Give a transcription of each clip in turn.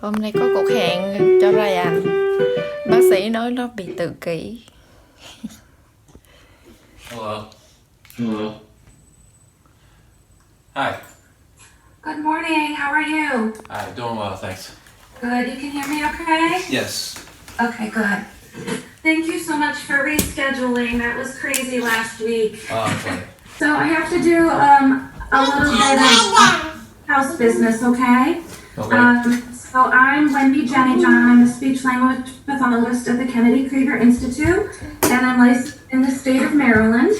Hôm nay có cuộc hẹn cho Ryan. Bác sĩ nói nó bị tự kỷ. Hello. Hello. Hi. Good morning. How are you? Hi, doing well, thanks. Good. You can hear me okay? Yes. Okay, good. Thank you so much for rescheduling. That was crazy last week. Okay. So I have to do a little bit of house business, okay? Okay. So I'm Wendy Jenny John. I'm a speech language pathologist at the Kennedy Krieger Institute, and I'm licensed in the state of Maryland.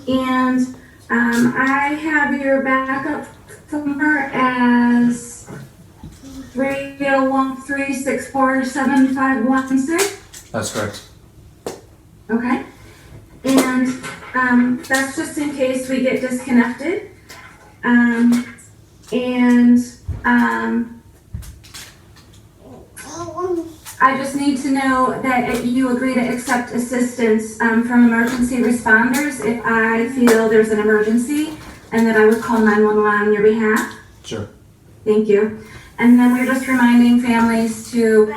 And I have your backup phone number as 301-364-7516. That's correct. Okay. And that's just in case we get disconnected. I just need to know that you agree to accept assistance from emergency responders if I feel there's an emergency, and that I would call 911 on your behalf. Sure. Thank you. And then we're just reminding families to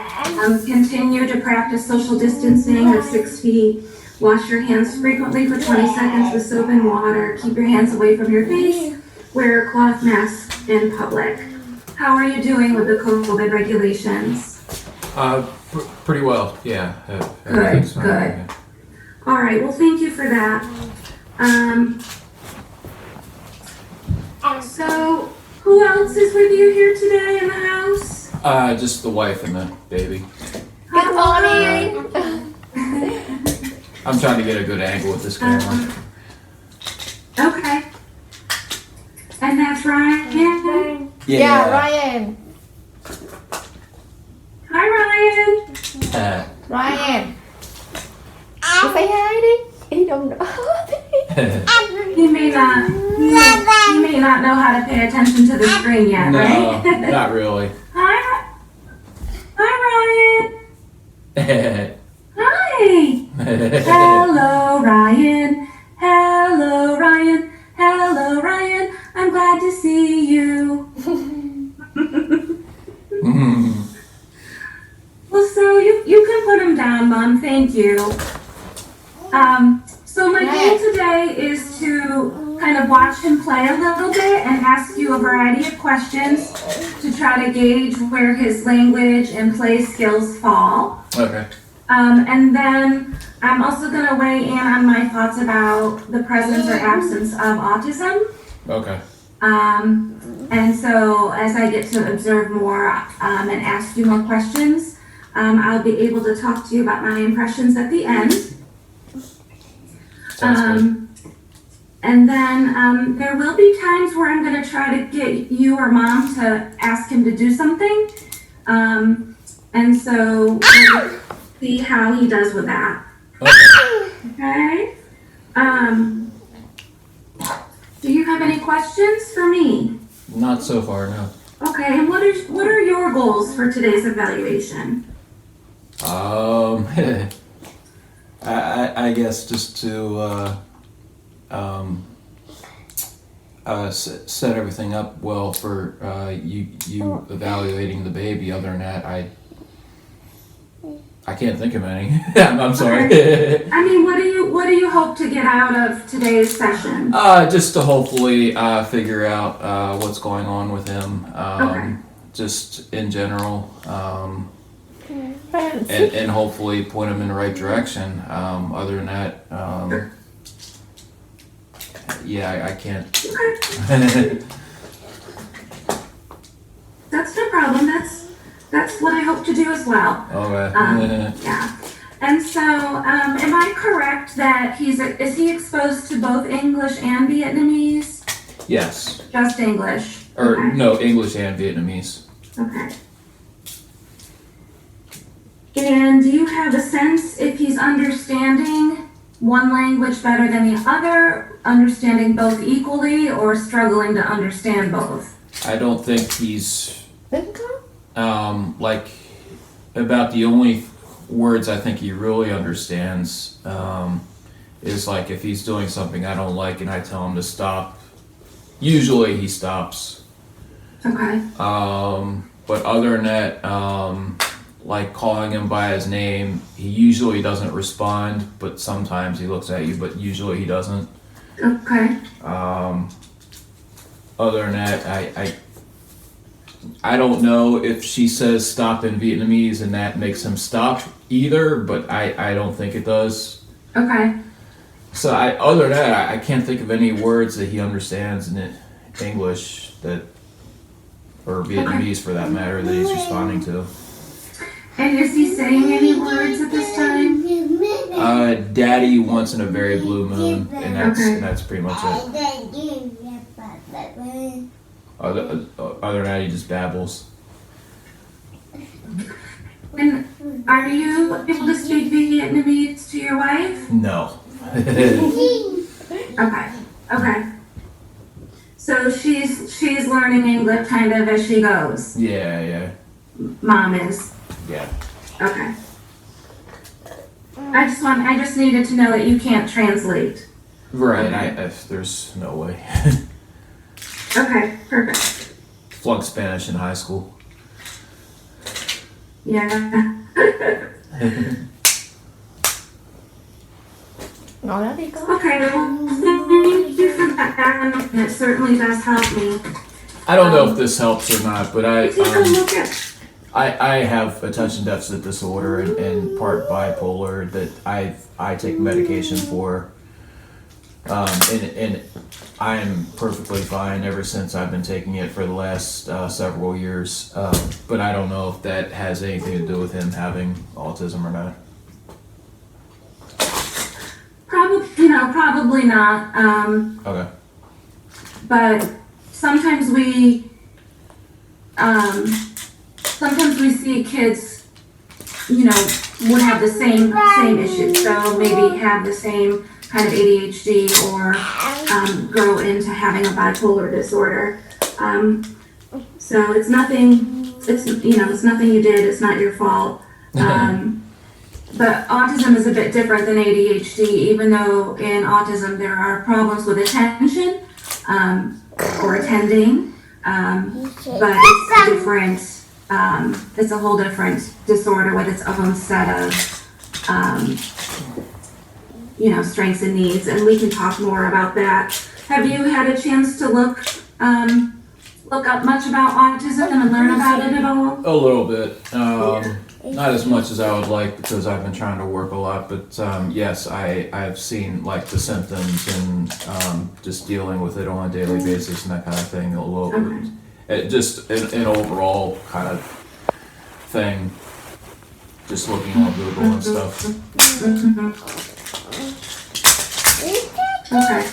continue to practice social distancing of 6 feet. Wash your hands frequently for 20 seconds with soap and water. Keep your hands away from your face. Wear a cloth mask in public. How are you doing with the COVID regulations? Pretty well, yeah. Good, Everything's fine, good. yeah. All right, well, thank you for that. So, who else is with you here today in the house? Just the wife and the baby. Good morning. I'm trying to get a good angle with this camera. Okay. And that's Ryan. Yeah, Ryan. Hi, Ryan. Ryan. Chị say hi đi. Ý đâu nữa. He may not know how to pay attention to the screen yet, No, right? not really. Hi, Ryan. Hi. Hello, Ryan. Hello, Ryan. Hello, Ryan. I'm glad to see you. Well, so you can put him down, Mom. Thank you. So my goal today is to kind of watch him play a little bit and ask you a variety of questions to try to gauge where his language and play skills fall. Okay. And then I'm also going to weigh in on my thoughts about the presence or absence of autism. Okay. And so as I get to observe more and ask you more questions, I'll be able to talk to you about my impressions at the end. Sounds good. And then there will be times where I'm going to try to get you or Mom to ask him to do something. And so we'll see how he does with that. Okay? Do you have any questions for me? Not so far, no. Okay, and what are your goals for today's evaluation? I guess just to set everything up well for you evaluating the baby. Other than that, I can't think of any. I'm sorry. Okay. I mean, what do you hope to get out of today's session? Just to hopefully figure out what's going on with him. Okay. Just in general. And hopefully point him in the right direction. Other than that, yeah, I can't. Okay. That's no problem. That's what I hope to do as well. Okay. Yeah. And so, am I correct that is he exposed to both English and Vietnamese? Yes. Just English. Or Okay. no, English and Vietnamese. Okay. And do you have a sense if he's understanding one language better than the other, understanding both equally, or struggling to understand both? I don't think he's like about the only words I think he really understands is like if he's doing something I don't like and I tell him to stop. Usually he stops. Okay. but other than that, like calling him by his name, he usually doesn't respond, but sometimes he looks at you, but usually he doesn't. Okay. Other than that, I don't know if she says stop in Vietnamese and that makes him stop either, but I don't think it does. Okay. So other than that, I can't think of any words that he understands in English that, or Vietnamese for that matter, that he's responding to. And is he saying any words at this time? Daddy once in a very blue moon, and that's pretty much it. Other than that, he just babbles. And are you able to speak Vietnamese to your wife? No. Okay. So she's learning English kind of as she goes. Yeah. Mom is. Yeah. Okay. I just needed to know that you can't translate. Right. There's no way. Okay, perfect. Flunked Spanish in high school. Yeah. Ngồi đó đi con. Okay, well, thank you for that. It certainly does help me. I don't know if this helps or not, but Take a look at. I have attention deficit disorder and part bipolar that I take medication for, and I'm perfectly fine ever since I've been taking it for the last several years. But I don't know if that has anything to do with him having autism or not. Probably not. Okay. But sometimes we see kids, would have the same issues. So maybe have the same kind of ADHD or grow into having a bipolar disorder. So it's nothing. It's nothing you did. It's not your fault. But autism is a bit different than ADHD, even though in autism there are problems with attention or attending, but it's different. It's a whole different disorder with its own set of, strengths and needs, and we can talk more about that. Have you had a chance to look up much about autism and learn about it at all? A little bit. Not as much as I would like because I've been trying to work a lot, but yes, I've seen like the symptoms and just dealing with it on a daily basis and that kind of thing. Just an overall kind of thing. Just looking on Google and stuff. Okay.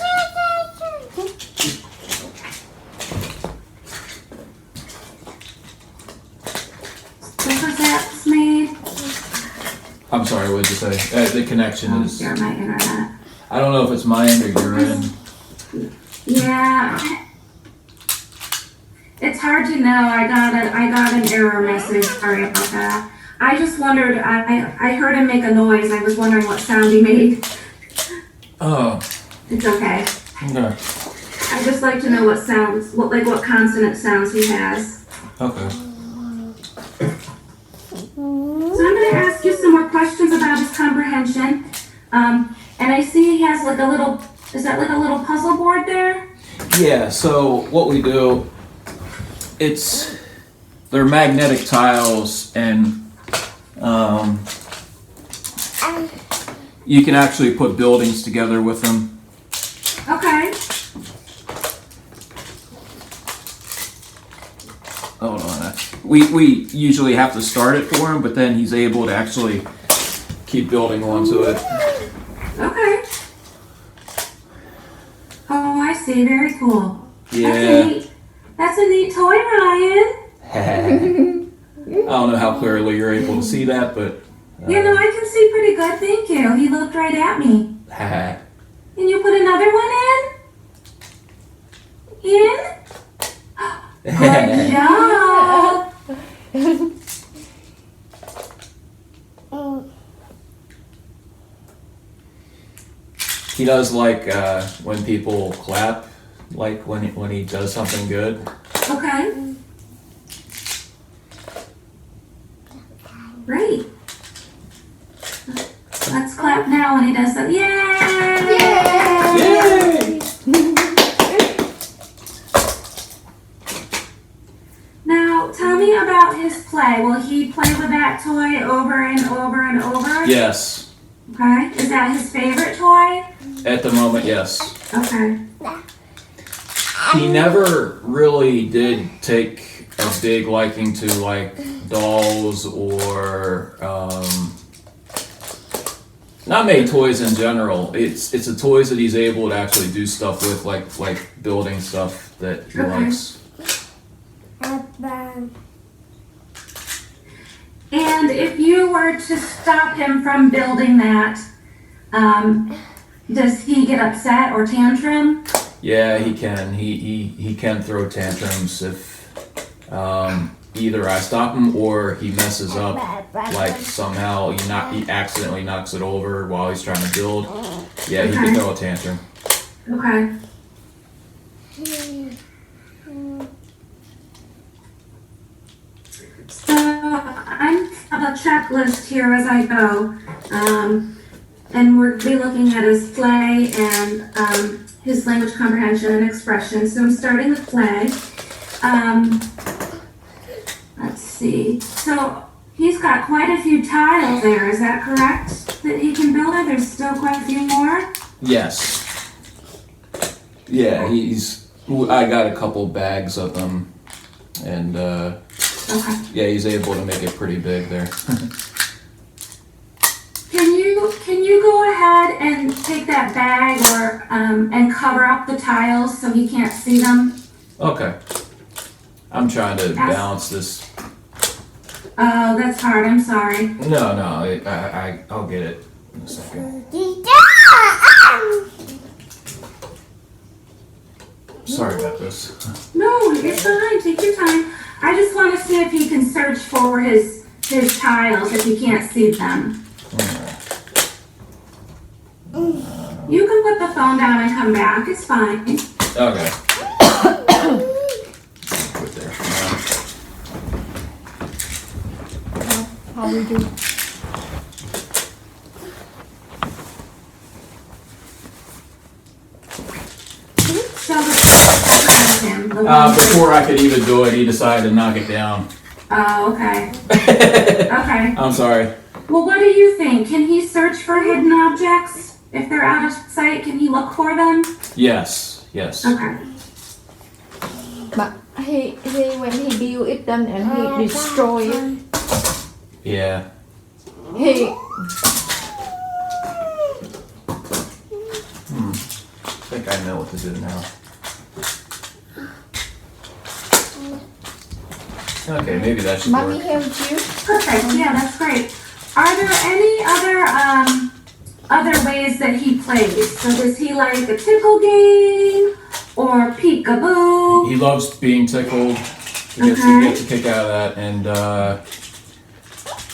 I'm sorry, what did you say? The connection is... You're my internet. I don't know if it's my end or your end. Yeah. It's hard to know. I got an error message. Sorry about that. I just wondered, I heard him make a noise. I was wondering what sound he made. Oh. It's okay. Okay. I just like to know what sounds, what consonant sounds he has. Okay. So I'm going to ask you some more questions about his comprehension. And I see he has is that like a little puzzle board there? Yeah, so what we do, they're magnetic tiles and you can actually put buildings together with them. Okay. Hold on. We usually have to start it for him, but then he's able to actually keep building onto it. Okay. Oh, I see. Very cool. Yeah. That's a neat toy, Ryan. I don't know how clearly you're able to see that, but... I can see pretty good. Thank you. He looked right at me. Can you put another one in? Good job. He does like when people clap, like when he does something good. Okay. Great. Let's clap now when he does that. Yay! Yay! Now, tell me about his play. Will he play with that toy over and over and over? Yes. Okay. Is that his favorite toy? At the moment, yes. Okay. He never really did take a big liking to like dolls or not made toys in general. It's the toys that he's able to actually do stuff with, like building stuff that he Okay. likes. And if you were to stop him from building that, does he get upset or tantrum? Yeah, he can. He can throw tantrums if either I stop him or he messes up, like somehow he accidentally knocks it over while he's trying to build. Yeah, he can throw a tantrum. Okay. So I have a checklist here as I go, and we'll be looking at his play and his language comprehension and expression. So I'm starting with play. Let's see. So he's got quite a few tiles there. Is that correct? That he can build it. There's still quite a few more. Yes. Yeah, I got a couple bags of them, and Okay. yeah, he's able to make it pretty big there. Can you go ahead and take that bag or and cover up the tiles so he can't see them? Okay. I'm trying to balance this. Oh, that's hard. I'm sorry. No, I'll get it in a second. Sorry about this. No, it's fine. Take your time. I just want to see if he can search for his tiles if he can't see them. You can put the phone down and come back. It's fine. Okay. Put there for now. How we do? So him. Before I could even do it, he decided to knock it down. Oh, okay. Okay. I'm sorry. Well, what do you think? Can he search for hidden objects? If they're out of sight, can he look for them? Yes. Okay. But he when he build it done and he destroy it. Yeah. He I think I know what to do now. Okay, maybe that should mommy work. help you. Perfect. Yeah, that's great. Are there any other ways that he plays? So does he like a tickle game or peekaboo? He loves being tickled. He gets a kick out of that, and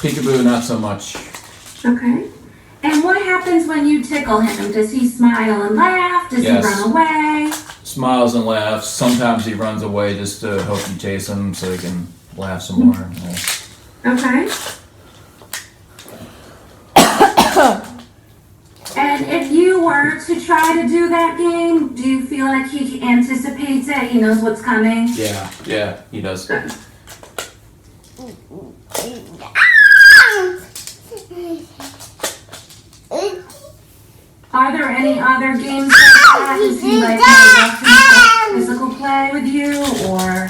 peekaboo not so much. Okay. And what happens when you tickle him? Does he smile and laugh? Does Yes. he run away? Smiles and laughs. Sometimes he runs away just to hope you chase him so he can laugh some more. Yeah. Okay. And if you were to try to do that game, do you feel like he anticipates it? He knows what's coming? Yeah, he does. Good. Are there any other games like that? Does he like physical play with you, or?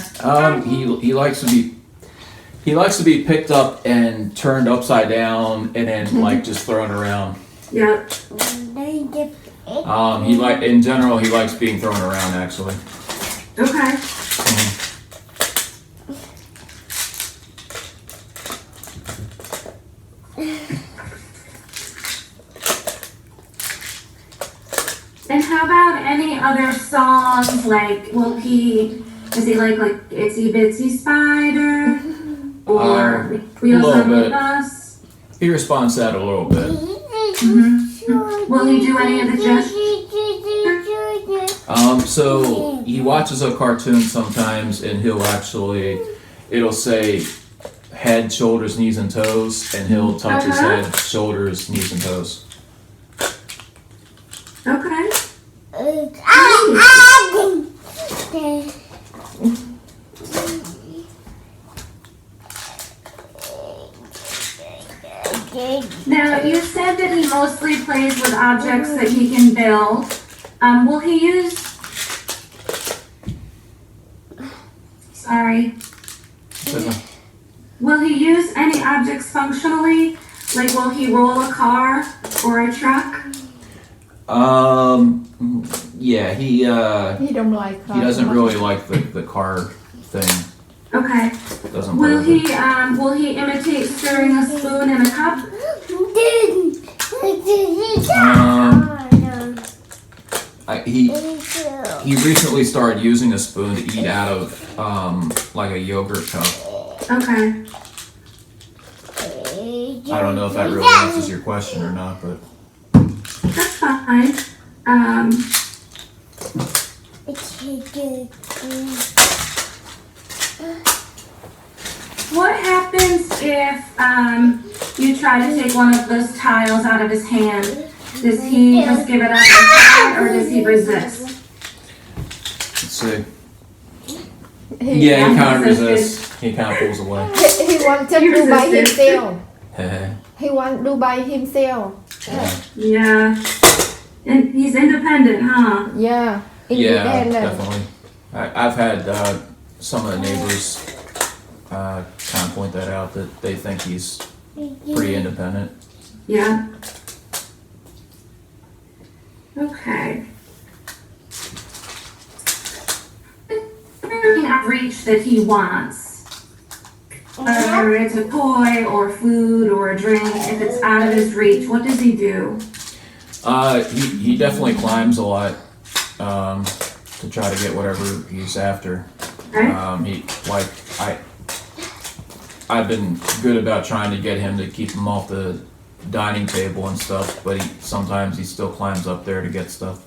He likes to be picked up and turned upside down and then like just thrown around. Yep. In general he likes being thrown around actually. Okay. And how about any other songs? Like, does he like Itsy Bitsy Spider? Or Wheels little on the bit. Bus? He responds to that a little bit. Will he do any of the gestures? So he watches a cartoon sometimes and it'll say head, shoulders, knees, and toes, and he'll touch his Uh-huh. head, shoulders, knees, and toes. Okay. Now, you said that he mostly plays with objects that he can build. Will he use... Sorry. Will he use any objects functionally? Like, will he roll a car or a truck? Yeah, he don't like he doesn't really like the car thing. Okay. Doesn't play Will with it. will he imitate stirring a spoon in a cup? He recently started using a spoon to eat out of like a yogurt cup. Okay. I don't know if that really answers your question or not, but That's fine. What happens if you try to take one of those tiles out of his hand? Does he just give it up and try, or does he resist? let's see. Yeah, he kind of resists. He kind of pulls away. He wanted to He do by resisted. himself. Yeah. He want to do by himself. Yeah. And he's independent, huh? Yeah. Yeah, Independent. definitely. I've had some of the neighbors kind of point that out, that they think he's pretty independent. Yeah. Okay. Everything out of reach that he wants, whether it's a toy or food or a drink, if it's out of his reach, what does he do? He definitely climbs a lot to try to get whatever he's after. Okay. I've been good about trying to get him to keep him off the dining table and stuff, but sometimes he still climbs up there to get stuff.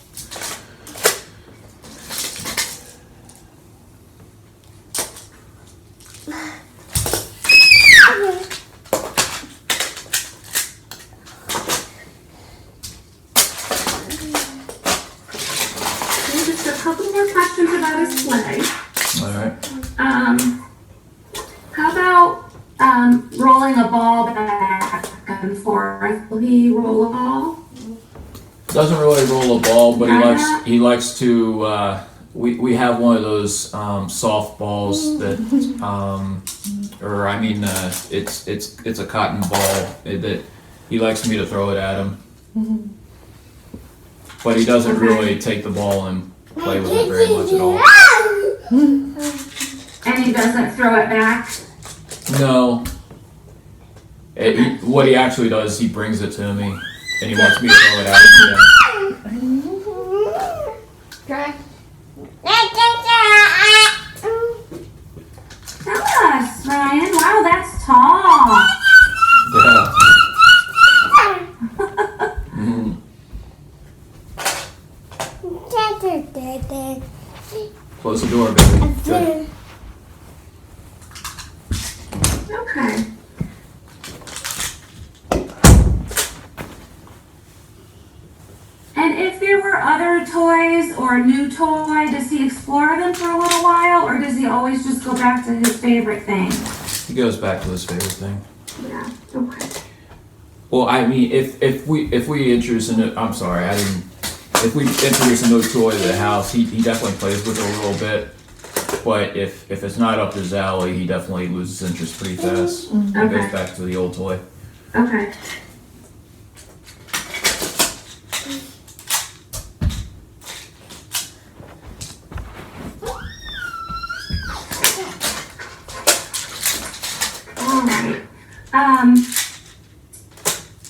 Just a couple more questions about his play. All right. How about rolling a ball back and forth? Will he roll a ball? Doesn't really roll a ball, but Uh-huh. he likes to. We have one of those soft balls that, it's a cotton ball that he likes me to throw it at him. But he doesn't Okay. really take the ball and play with it very much at all. And he doesn't throw it back? No. What he actually does, he brings it to me, and he wants me to throw it at him. Yeah. Okay. Tell us, Ryan. Wow, that's tall. Yeah. Mhm. Close the door, baby. Good. Okay. And if there were other toys or a new toy, does he explore them for a little while, or does he always just go back to his favorite thing? He goes back to his favorite thing. Yeah. Okay. Well, I mean, if we introduce a new, I'm sorry, I didn't. If we introduce a new toy to the house, he definitely plays with it a little bit. But if it's not up his alley, he definitely loses interest pretty fast. He Okay. goes back to the old toy. Okay. All right.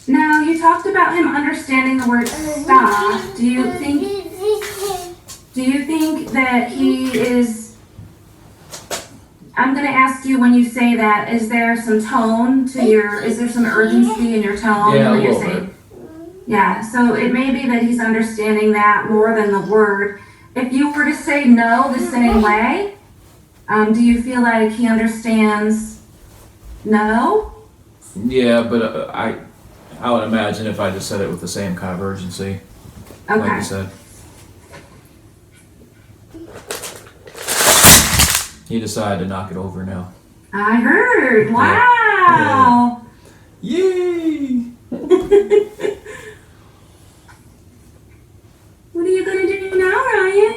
Now you talked about him understanding the word stop. Do you think that he is? I'm going to ask you, when you say that, is there some tone to your? Is there some urgency in your tone Yeah, when a you're little saying? bit. Yeah. So it may be that he's understanding that more than the word. If you were to say no the same way, do you feel like he understands No? Yeah, but I would imagine if I just said it with the same kind of urgency, like Okay. you said. He decided to knock it over now. I heard. Wow. Yay! What are you going to do now, Ryan?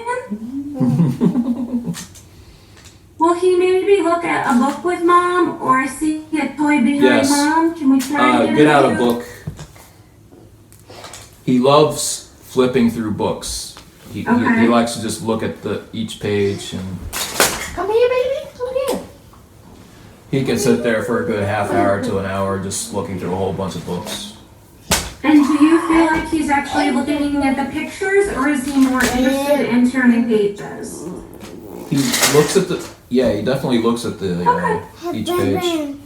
Will he maybe look at a book with Mom or see a toy behind Yes. Mom? Can we try to Get out a him? book. He loves flipping through books. He Okay. likes to just look at each page, and Come here, baby. Come here. he can sit there for a good half hour to an hour just looking through a whole bunch of books. And do you feel like he's actually looking at the pictures, or is he more interested in turning pages? He looks at he definitely looks at each page.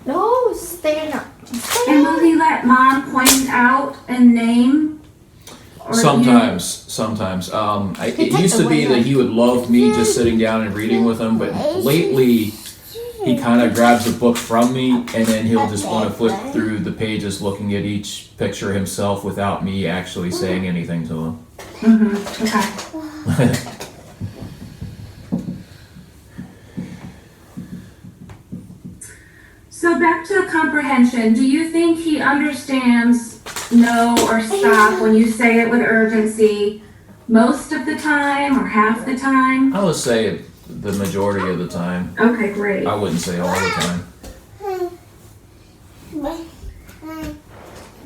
No, stand up. And will he let Mom point out a name? Or Sometimes. It used to be that he would love me just sitting down and reading with him, but lately he kind of grabs a book from me and then he'll just want to flip through the pages looking at each picture himself without me actually saying anything to him. Okay. So back to comprehension. Do you think he understands no or stop when you say it with urgency most of the time or half the time? I would say the majority of the time. Okay, great. I wouldn't say all the time.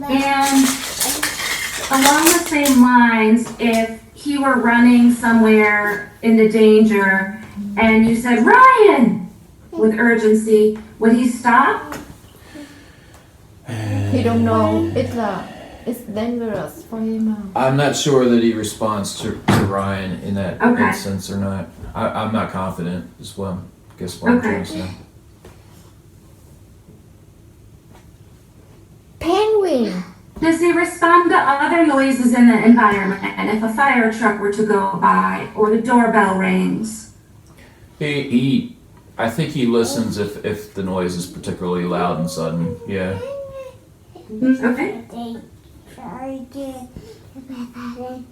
And along the same lines, if he were running somewhere in the danger and you said, Ryan, with urgency, would he stop? He don't know. It's dangerous for him. I'm not sure that he responds to Ryan in that Okay. instance or not. I'm not confident as well. Guess what I'm Okay. trying to say. Penguin. Does he respond to other noises in the environment? And if a fire truck were to go by or the doorbell rings? I think he listens if the noise is particularly loud and sudden. Yeah. Okay.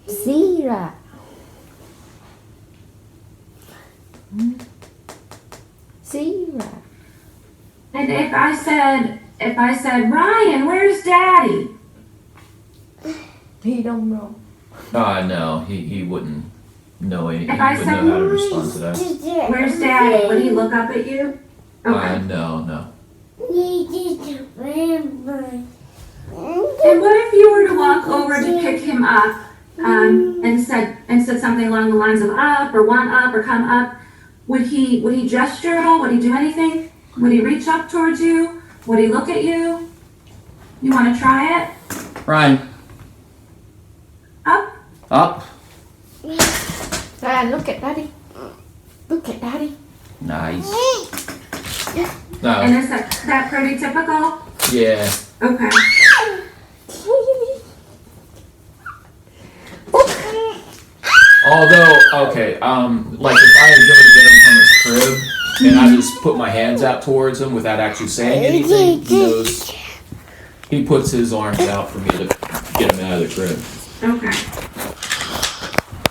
Zebra. Zebra. And if I said, Ryan, where's Daddy? He don't know. No, he wouldn't know he If I wouldn't said, know how to respond to that. Where's Daddy? Would he look up at you? Okay. No. And what if you were to walk over to pick him up and said something along the lines of up or want up or come up? Would he gesture at all? Would he do anything? Would he reach up towards you? Would he look at you? You want to try it? Ryan, Up? up. Ryan, look at Daddy. Look at Daddy. Nice. And No. is that pretty typical? Yeah. Okay. Although, okay, like if I go to get him from his crib and I just put my hands out towards him without actually saying anything, he puts his arms out for me to get him out of the crib. Okay.